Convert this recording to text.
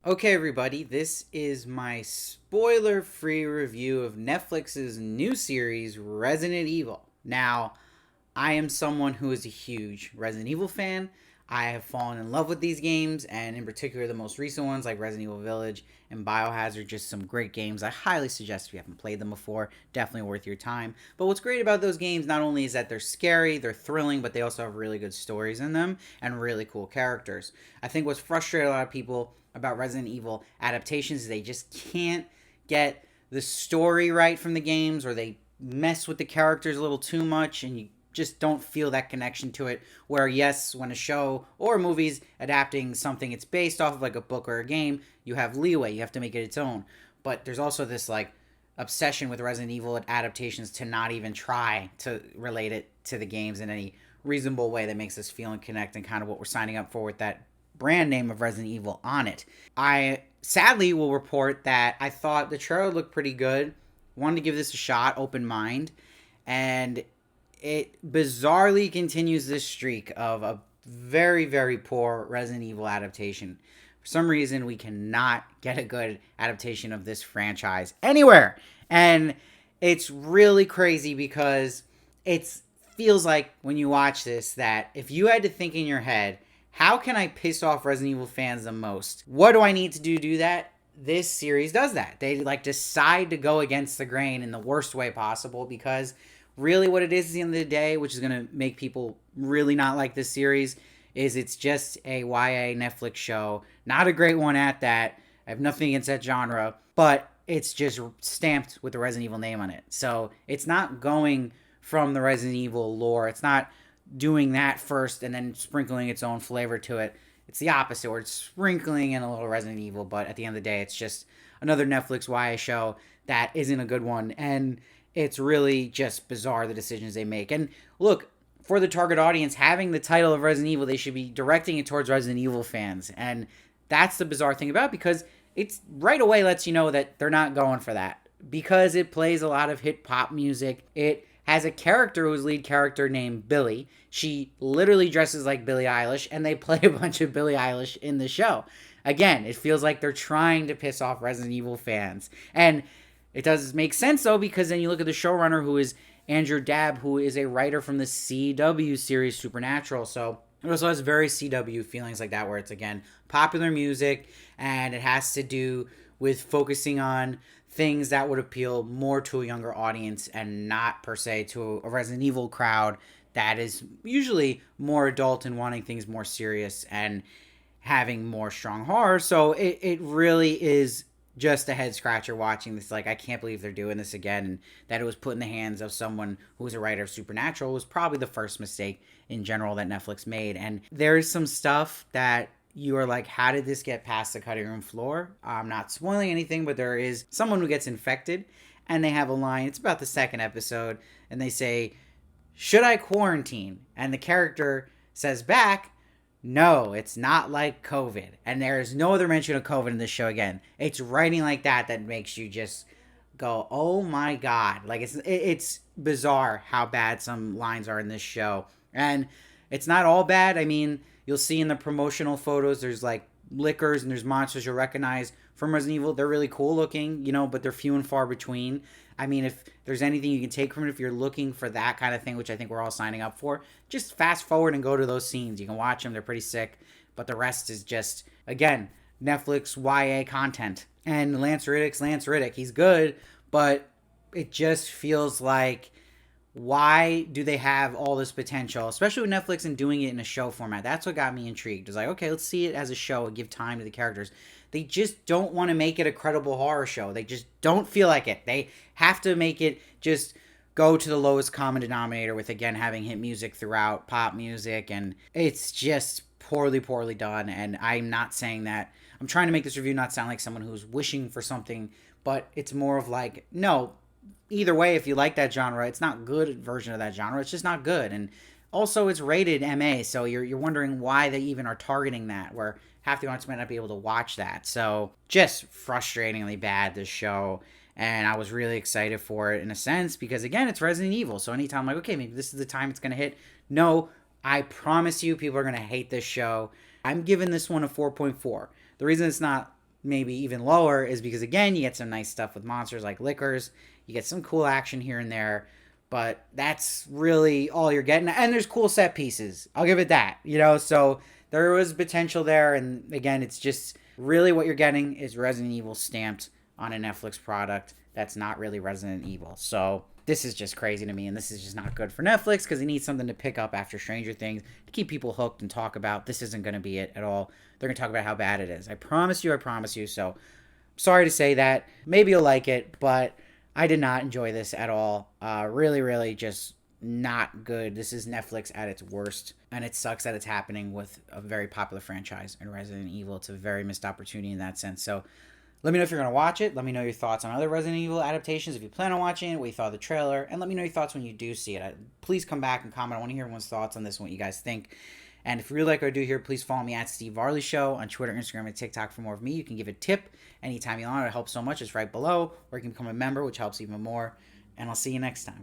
Okay, everybody, this is my spoiler free review of Netflix's new series, Resident Evil. Now, I am someone who is a huge Resident Evil fan. I have fallen in love with these games, and in particular, the most recent ones like Resident Evil Village and Biohazard, just some great games. I highly suggest if you haven't played them before, definitely worth your time. But what's great about those games not only is that they're scary, they're thrilling, but they also have really good stories in them and really cool characters. I think what's frustrated a lot of people about Resident Evil adaptations is they just can't get the story right from the games, or they mess with the characters a little too much, and you just don't feel that connection to it. Where, yes, when a show or a movie's adapting something it's based off of, like a book or a game, you have leeway, you have to make it its own. But there's also this like obsession with Resident Evil adaptations to not even try to relate it to the games in any reasonable way that makes us feel and connect, and kind of what we're signing up for with that brand name of Resident Evil on it. I sadly will report that I thought the trailer looked pretty good. Wanted to give this a shot, open mind, and it bizarrely continues this streak of a very, very poor Resident Evil adaptation. For some reason, we cannot get a good adaptation of this franchise anywhere. And it's really crazy because it feels like when you watch this that if you had to think in your head, how can I piss off Resident Evil fans the most? What do I need to do that? This series does that. They like decide to go against the grain in the worst way possible, because really what it is at the end of the day, which is going to make people really not like this series, is it's just a YA Netflix show. Not a great one at that. I have nothing against that genre, but it's just stamped with the Resident Evil name on it. So it's not going from the Resident Evil lore. It's not doing that first and then sprinkling its own flavor to it. It's the opposite, where it's sprinkling in a little Resident Evil, but at the end of the day, it's just another Netflix YA show that isn't a good one. And it's really just bizarre, the decisions they make. And look, for the target audience, having the title of Resident Evil, they should be directing it towards Resident Evil fans. And that's the bizarre thing about it, because it's right away lets you know that they're not going for that, because it plays a lot of hip hop music. It has a character who's lead character named Billy. She literally dresses like Billie Eilish, and they play a bunch of Billie Eilish in the show. Again, it feels like they're trying to piss off Resident Evil fans. And it does make sense, though, because then you look at the showrunner, who is Andrew Dabb, who is a writer from the CW series Supernatural. So it also has very CW feelings like that, where it's, again, popular music, and it has to do with focusing on things that would appeal more to a younger audience and not per se to a Resident Evil crowd that is usually more adult and wanting things more serious and having more strong horror. So it really is just a head scratcher watching this. Like, I can't believe they're doing this again, and that it was put in the hands of someone who was a writer of Supernatural was probably the first mistake in general that Netflix made. And there is some stuff that you are like, how did this get past the cutting room floor? I'm not spoiling anything, but there is someone who gets infected, and they have a line, it's about the second episode, and they say, "Should I quarantine?" And the character says back, "No, it's not like COVID." And there is no other mention of COVID in this show again. It's writing like that makes you just go, oh my God. Like, it's bizarre how bad some lines are in this show. And it's not all bad. I mean, you'll see in the promotional photos, there's like liquors and there's monsters you'll recognize from Resident Evil. They're really cool looking, but they're few and far between. I mean, if there's anything you can take from it, if you're looking for that kind of thing, which I think we're all signing up for, just fast forward and go to those scenes. You can watch them. They're pretty sick. But the rest is just, again, Netflix YA content. And Lance Reddick's Lance Reddick. He's good, but it just feels like, why do they have all this potential, especially with Netflix, and doing it in a show format? That's what got me intrigued. It's like, okay, let's see it as a show and give time to the characters. They just don't want to make it a credible horror show. They just don't feel like it. They have to make it just go to the lowest common denominator with, again, having hit music throughout, pop music, and it's just poorly, poorly done. And I'm not saying that. I'm trying to make this review not sound like someone who's wishing for something, but it's more of like, no, either way, if you like that genre, it's not good version of that genre. It's just not good. And also, it's rated MA, so you're wondering why they even are targeting that, where half the audience might not be able to watch that. So just frustratingly bad, this show. And I was really excited for it in a sense, because, again, it's Resident Evil. So anytime I'm like, okay, maybe this is the time it's going to hit. No, I promise you, people are going to hate this show. I'm giving this one a 4.4. The reason it's not maybe even lower is because, again, you get some nice stuff with monsters like liquors. You get some cool action here and there, but that's really all you're getting. And there's cool set pieces. I'll give it that, so there was potential there. And again, it's just really what you're getting is Resident Evil stamped on a Netflix product that's not really Resident Evil. So this is just crazy to me, and this is just not good for Netflix because they need something to pick up after Stranger Things to keep people hooked and talk about. This isn't going to be it at all. They're going to talk about how bad it is. I promise you, I promise you. So sorry to say that. Maybe you'll like it, but I did not enjoy this at all. Really, really just not good. This is Netflix at its worst, and it sucks that it's happening with a very popular franchise in Resident Evil. It's a very missed opportunity in that sense. So let me know if you're going to watch it. Let me know your thoughts on other Resident Evil adaptations if you plan on watching it, what you thought of the trailer, and let me know your thoughts when you do see it. Please come back and comment. I want to hear everyone's thoughts on this and what you guys think. And if you really like what I do here, please follow me at Steve Varley Show on Twitter, Instagram, and TikTok for more of me. You can give a tip anytime you want. It helps so much. It's right below. Or you can become a member, which helps even more. And I'll see you next time.